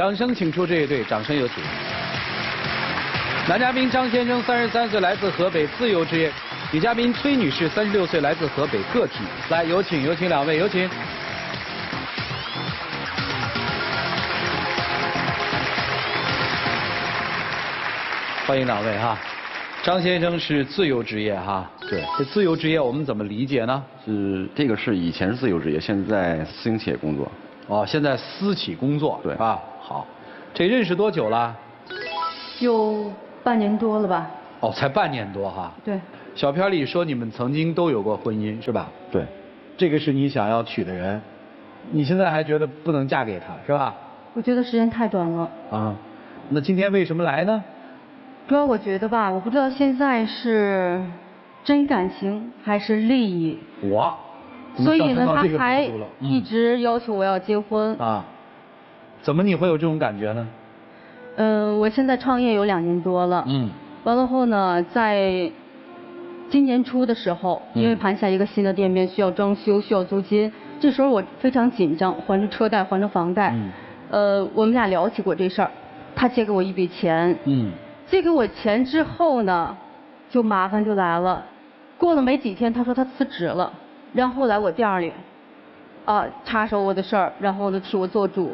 掌声请出这一对，掌声有请。男嘉宾张先生33岁，来自河北，自由职业；女嘉宾崔女士36岁，来自河北，个体。来，有请两位，有请。欢迎两位哈。张先生是自由职业哈，对，这自由职业我们怎么理解呢？这个是以前是自由职业，现在在私营企业工作。哦，现在私企工作，对啊，好，这认识多久了？有半年多了吧？哦，才半年多哈。对。小片里说你们曾经都有过婚姻是吧？对。这个是你想要娶的人，你现在还觉得不能嫁给他是吧？我觉得时间太短了。啊，那今天为什么来呢？主要我觉得吧，我不知道现在是真感情还是利益。哇。所以呢，他还一直要求我要结婚。啊。怎么你会有这种感觉呢？我现在创业有2年多了。完了后呢，在今年初的时候，因为盘下一个新的店面需要装修，需要租金，这时候我非常紧张，还着车贷，还着房贷。我们俩聊起过这事儿，他借给我一笔钱。借给我钱之后呢，就麻烦就来了。过了没几天，他说他辞职了，然后来我店里，插手我的事儿，然后呢替我做主，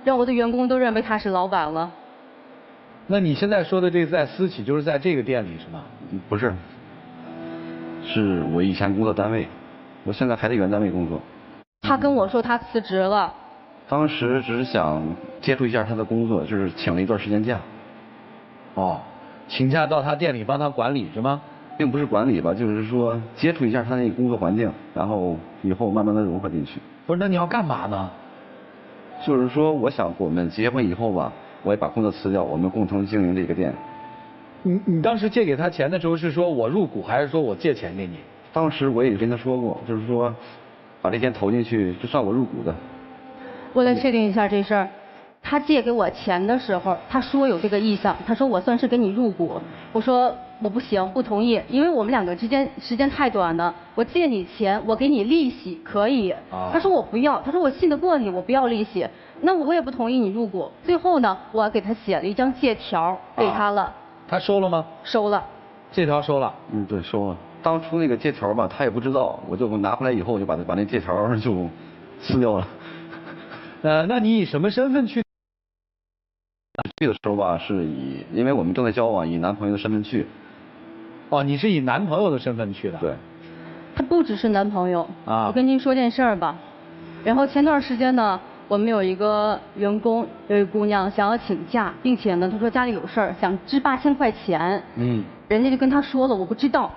让我的员工都认为他是老板了。那你现在说的这个在私企，就是在这个店里是吗？不是，是我以前工作单位，我现在还在原单位工作。他跟我说他辞职了。当时只是想接触一下他的工作，就是请了一段时间假。哦，请假到他店里帮他管理是吗？并不是管理吧，就是说接触一下他那个工作环境，然后以后慢慢的融合进去。不是，那你要干嘛呢？就是说，我想我们结婚以后吧，我也把工作辞掉，我们共同经营这个店。你当时借给他钱的时候是说我入股，还是说我借钱给你？当时我也跟他说过，就是说把这钱投进去，就算我入股的。我来确定一下这事儿。他借给我钱的时候，他说有这个意向，他说我算是给你入股。我说我不行，不同意，因为我们2个之间时间太短了。我借你钱，我给你利息可以。他说我不要，他说我信得过你，我不要利息。那我也不同意你入股。最后呢，我给他写了一张借条给他了。他收了吗？收了。借条收了。对，收了。当初那个借条吧，他也不知道，我就拿回来以后，我就把那借条就撕掉了。那你以什么身份去？去的时候吧，是因为我们正在交往，以男朋友的身份去。哦，你是以男朋友的身份去的？对。他不只是男朋友。我跟您说件事儿吧。然后前段时间呢，我们有一个员工，有一个姑娘想要请假，并且呢，她说家里有事儿，想支8000块钱。人家就跟她说了，我不知道。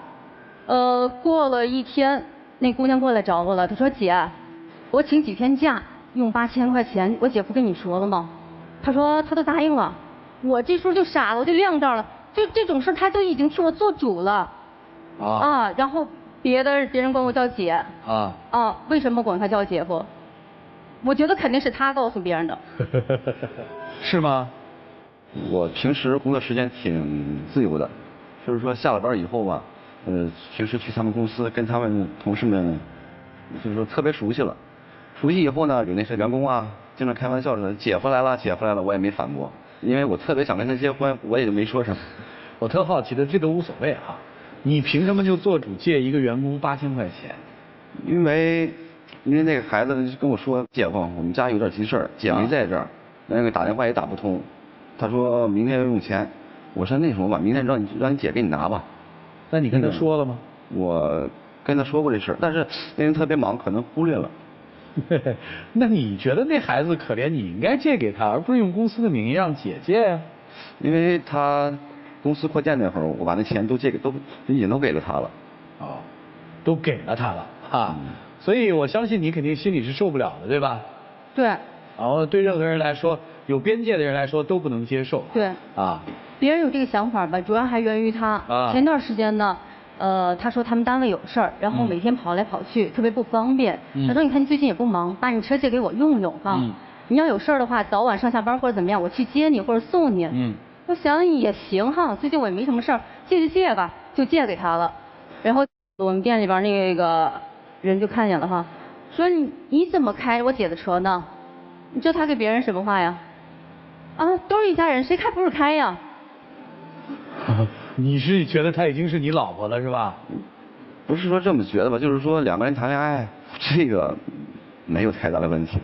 过了1天，那姑娘过来找我了，她说姐，我请几天假，用8000块钱，我姐夫跟你说了吗？他说他都答应了。我这时候就傻了，我就晾这儿了。就这种事他都已经替我做主了。然后别人管我叫姐。为什么管他叫姐夫？我觉得肯定是他告诉别人的。是吗？我平时工作时间挺自由的，就是说下了班以后吧，平时去他们公司跟他们同事们，就是说特别熟悉了。熟悉以后呢，有那些员工啊，经常开玩笑说姐夫来了，姐夫来了，我也没反驳，因为我特别想跟他结婚，我也就没说什么。我特好奇的，这都无所谓啊，你凭什么就做主借一个员工8000块钱？因为那个孩子就跟我说，姐夫，我们家有点急事儿，姐没在这儿，那个打电话也打不通，他说明天要用钱，我说那什么吧，明天让你姐给你拿吧。那你跟他说了吗？我跟他说过这事儿，但是那人特别忙，可能忽略了。那你觉得那孩子可怜，你应该借给他，而不是用公司的名义让姐借呀？因为他公司扩建那会儿，我把那钱都已经都给了他了。都给了他了哈。所以我相信你肯定心里是受不了的，对吧？对。然后对任何人来说，有边界的人来说都不能接受。对。别人有这个想法吧，主要还源于他。前段时间呢。他说他们单位有事儿，然后每天跑来跑去，特别不方便。他说你看你最近也不忙，把你车借给我用用哈。你要有事儿的话，早晚上下班或者怎么样，我去接你或者送你。我想也行哈，最近我也没什么事儿，借就借吧，就借给他了。然后我们店里边那个人就看见了哈，说你怎么开我姐的车呢？你知道他给别人什么话呀？啊，都是一家人，谁开不是开呀？你是觉得她已经是你老婆了是吧？不是说这么觉得吧，就是说两个人谈恋爱，这个没有太大的问题。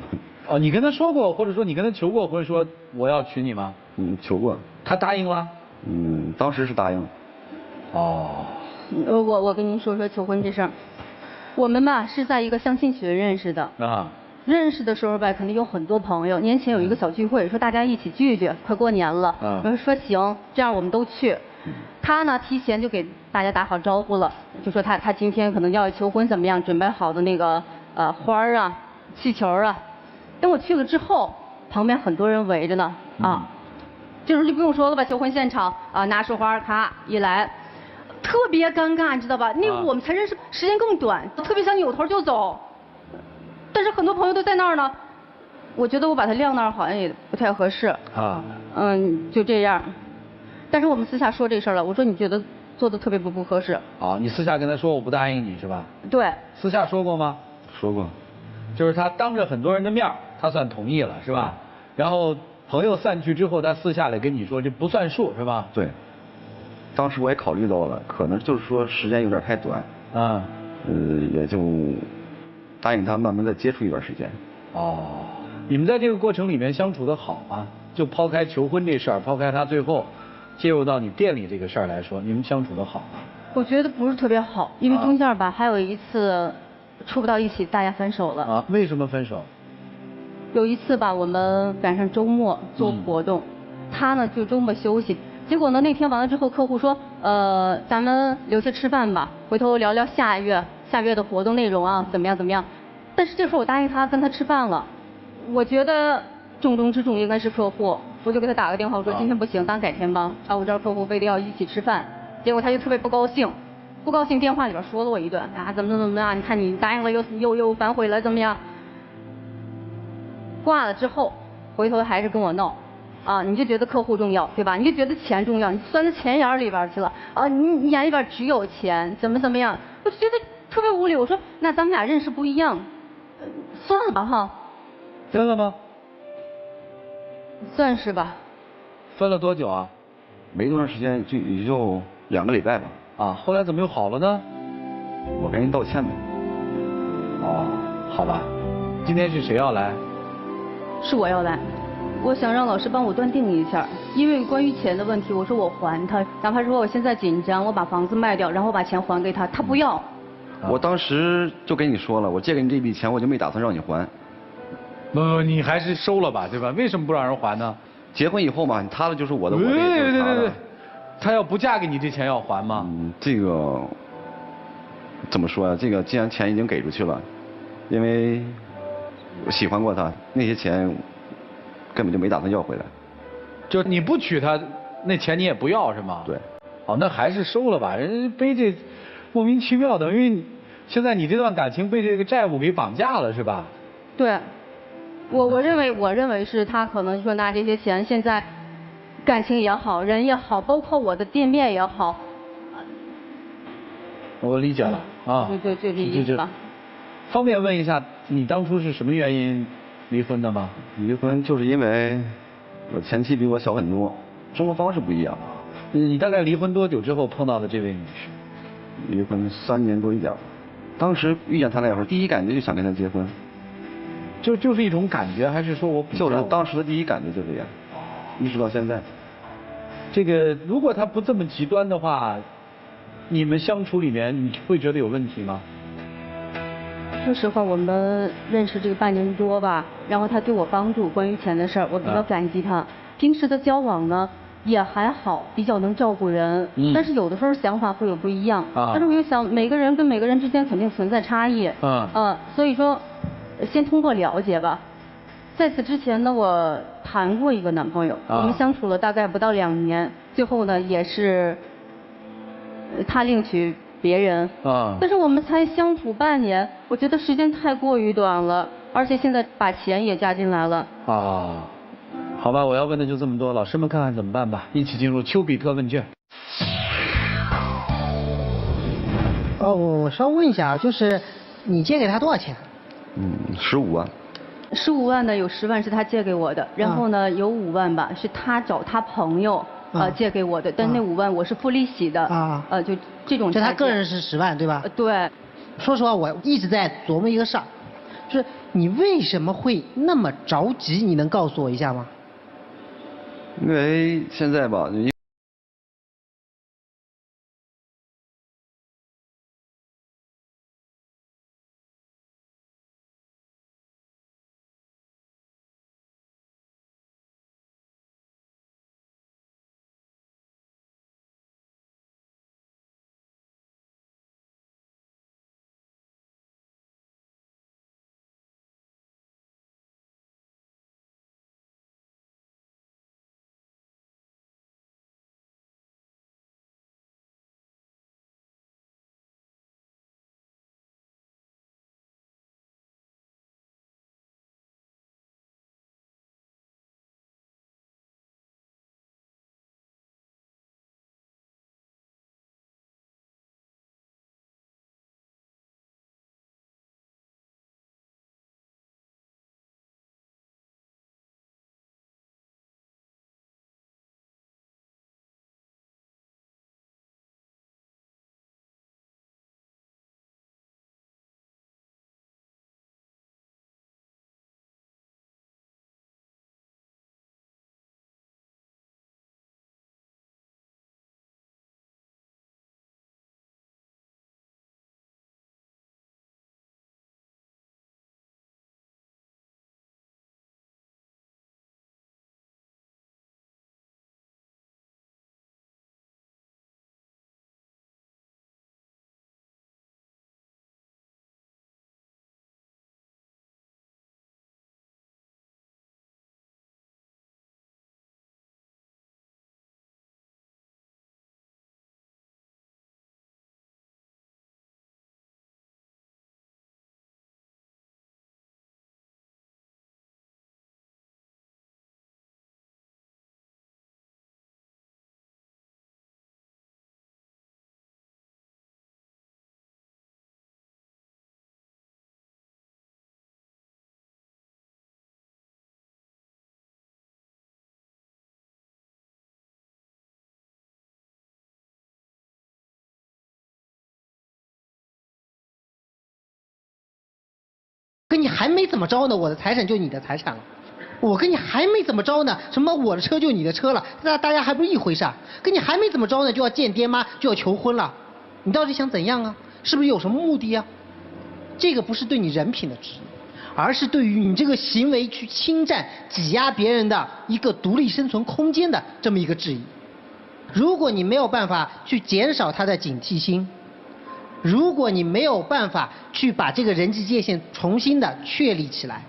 哦，你跟他说过，或者说你跟他求过婚，说我要娶你吗？求过。他答应了？当时是答应。哦。我跟您说说求婚这事儿，我们吧是在一个相亲群认识的。啊。认识的时候吧，肯定有很多朋友。年前有一个小聚会，说大家一起聚聚，快过年了。然后说行，这样我们都去。他呢提前就给大家打好招呼了，就说他今天可能要求婚怎么样，准备好的那个花儿啊、气球啊。等我去了之后，旁边很多人围着呢啊，这时候就不用说了吧，求婚现场啊，拿束花咔一来，特别尴尬，你知道吧？那我们才认识时间更短，特别想扭头就走。但是很多朋友都在那儿呢，我觉得我把它晾那儿好像也不太合适啊。就这样。但是我们私下说这事儿了，我说你觉得做的特别不合适。啊，你私下跟他说我不答应你是吧？对。私下说过吗？说过。就是他当着很多人的面他算同意了是吧？然后朋友散去之后，他私下来跟你说这不算数是吧？对。当时我也考虑到了，可能就是说时间有点太短。也就。答应他慢慢再接触一段时间。哦，你们在这个过程里面相处的好吗？就抛开求婚这事儿，抛开他最后介入到你店里这个事儿来说，你们相处的好吗？我觉得不是特别好，因为中间吧还有一次处不到一起，大家分手了。啊？为什么分手？有一次吧，我们赶上周末做活动，他呢就周末休息，结果呢那天完了之后，客户说咱们留下吃饭吧，回头聊聊下月的活动内容啊，怎么样？但是这时候我答应他跟他吃饭了，我觉得重中之重应该是客户，我就给他打个电话，我说今天不行，当改天吧。我这儿客户非得要一起吃饭，结果他就特别不高兴，电话里边说了我一顿啊，怎么样？你看你答应了又反悔了，怎么样？挂了之后，回头还是跟我闹。啊，你就觉得客户重要，对吧？你就觉得钱重要，你钻到钱眼里边去了。啊，你眼里边只有钱，怎么样？我就觉得特别无理。我说那咱们俩认识不一样，算了吧哈。分了吗？算是吧。分了多久啊？没多长时间，也就2个礼拜吧。啊，后来怎么又好了呢？我跟人道歉呗。哦，好吧。今天是谁要来？是我要来。我想让老师帮我断定一下，因为关于钱的问题，我说我还他，哪怕说我现在紧张，我把房子卖掉，然后把钱还给他，他不要。我当时就跟你说了，我借给你这笔钱，我就没打算让你还。不，你还是收了吧，对吧？为什么不让人还呢？结婚以后嘛，他的就是我的，我的就是他的。对，他要不嫁给你，这钱要还吗？这个怎么说呀？这个既然钱已经给出去了，因为我喜欢过他，那些钱根本就没打算要回来。就你不娶她，那钱你也不要是吗？对。哦，那还是收了吧，人背这莫名其妙，等于现在你这段感情被这个债务给绑架了是吧？对。我认为是他可能说拿这些钱，现在感情也好，人也好，包括我的店面也好。我理解了啊。就这意思吧。方便问一下，你当初是什么原因离婚的吗？离婚就是因为我前妻比我小很多，生活方式不一样。你大概离婚多久之后碰到的这位女士？离婚3年多一点。当时遇见她那会儿，第一感觉就想跟她结婚。就是一种感觉，还是说我就是当时的第一感觉就这样，一直到现在。这个如果他不这么极端的话，你们相处里面你会觉得有问题吗？说实话，我们认识这个半年多吧，然后他对我帮助关于钱的事儿，我比较感激他。平时的交往呢也还好，比较能照顾人，但是有的时候想法会有不一样。但是我又想，每个人跟每个人之间肯定存在差异。所以说。先通过了解吧。在此之前呢，我谈过一个男朋友，我们相处了大概不到2年，最后呢也是他另娶别人。但是我们才相处半年，我觉得时间太过于短了，而且现在把钱也加进来了。好吧，我要问的就这么多，老师们看看怎么办吧。一起进入丘比特问卷。我稍问一下，就是你借给他多少钱？15万。15万的有10万是他借给我的，然后呢有5万吧是他找他朋友借给我的，但那5万我是付利息的就这种。就他个人是10万对吧？对。说实话，我一直在琢磨一个事儿，就是你为什么会那么着急？你能告诉我一下吗？因为现在吧，跟你还没怎么着呢，我的财产就你的财产了。我跟你还没怎么着呢，什么我的车就你的车了，大家还不是一回事儿？跟你还没怎么着呢，就要见爹妈，就要求婚了，你到底想怎样啊？是不是有什么目的啊？这个不是对你人品的质疑，而是对于你这个行为去侵占、挤压别人的一个独立生存空间的这么一个质疑。如果你没有办法去减少他的警惕心，如果你没有办法去把这个人际界限重新的确立起来，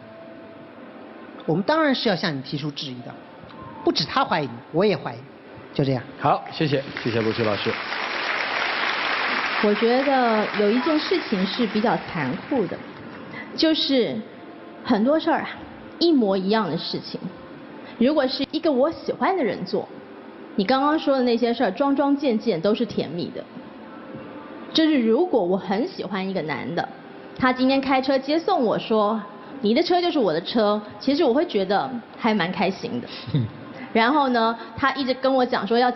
我们当然是要向你提出质疑的。不止他怀疑你，我也怀疑。就这样。好，谢谢陆旭老师。我觉得有一件事情是比较残酷的，就是很多事儿啊，一模一样的事情，如果是一个我喜欢的人做，你刚刚说的那些事儿，桩桩件件都是甜蜜的。就是如果我很喜欢一个男的，他今天开车接送我说，你的车就是我的车，其实我会觉得还蛮开心的。然后呢，他一直跟我讲说要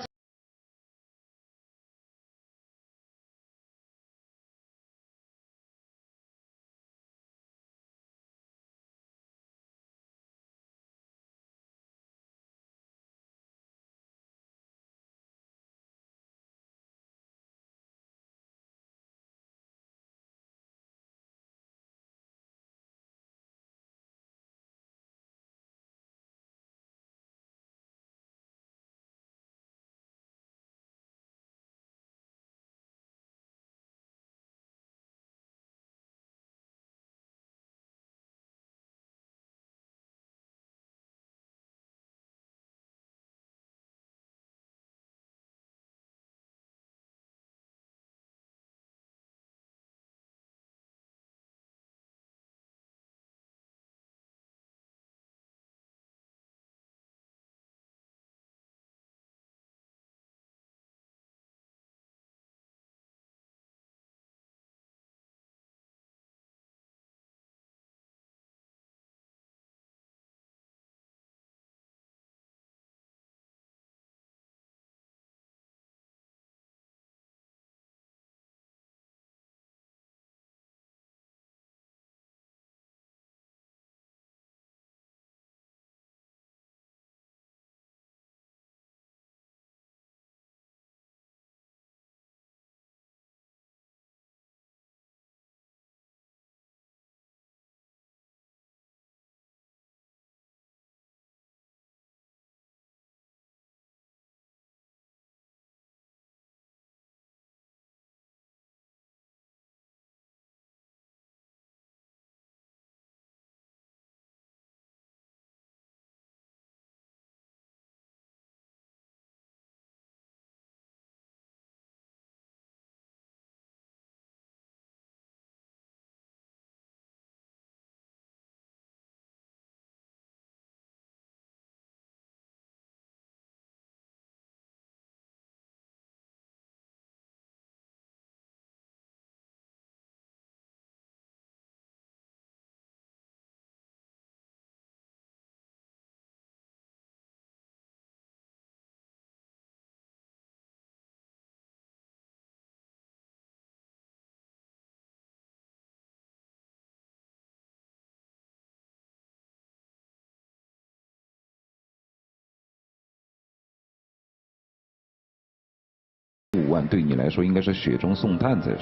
15万对你来说应该是雪中送炭才是。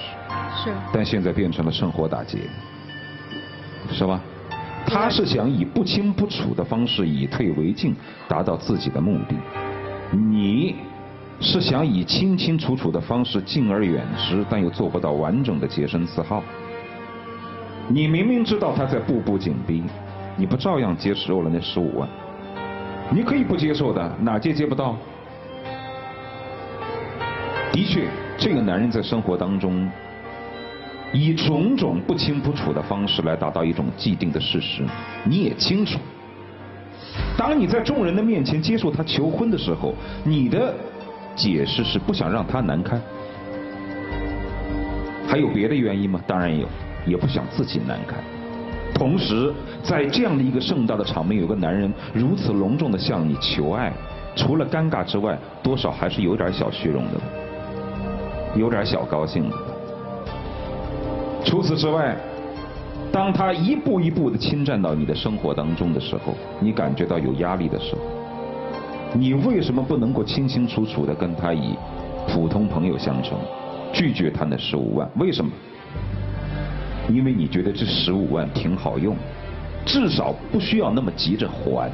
是。但现在变成了趁火打劫，是吧？他是想以不清不楚的方式以退为进，达到自己的目的。你是想以清清楚楚的方式敬而远之，但又做不到完整的洁身自好。你明明知道他在步步紧逼，你不照样接受了那15万？你可以不接受的，哪届接不到？的确，这个男人在生活当中以种种不清不楚的方式来达到一种既定的事实，你也清楚。当你在众人的面前接受他求婚的时候，你的解释是不想让他难堪。还有别的原因吗？当然有，也不想自己难堪。同时，在这样的一个盛大的场面，有个男人如此隆重地向你求爱，除了尴尬之外，多少还是有点小虚荣的，有点小高兴的。除此之外，当他一步一步地侵占到你的生活当中的时候，你感觉到有压力的时候，你为什么不能够清清楚楚地跟他以普通朋友相称，拒绝他那15万？为什么？因为你觉得这15万挺好用，至少不需要那么急着还。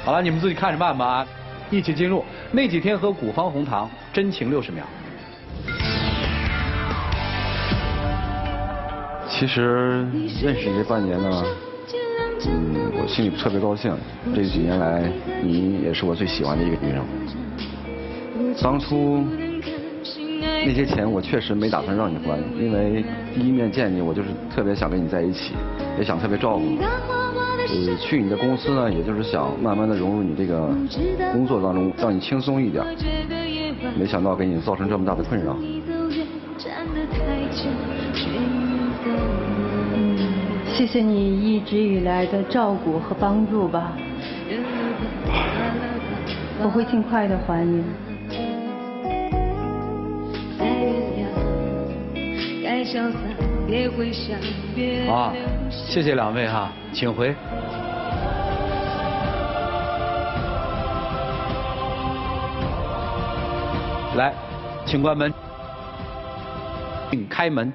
好了，你们自己看着办吧啊！一起进入那几天和古方红糖真情60秒。其实认识你这半年呢，我心里特别高兴。这几年来，你也是我最喜欢的一个女人。当初那些钱我确实没打算让你还，因为第一面见你，我就是特别想跟你在一起，也想特别照顾你。去你的公司呢，也就是想慢慢的融入你这个工作当中，让你轻松一点。没想到给你造成这么大的困扰。谢谢你一直以来的照顾和帮助吧，我会尽快的还你。好，谢谢2位哈，请回。来，请关门，请开门。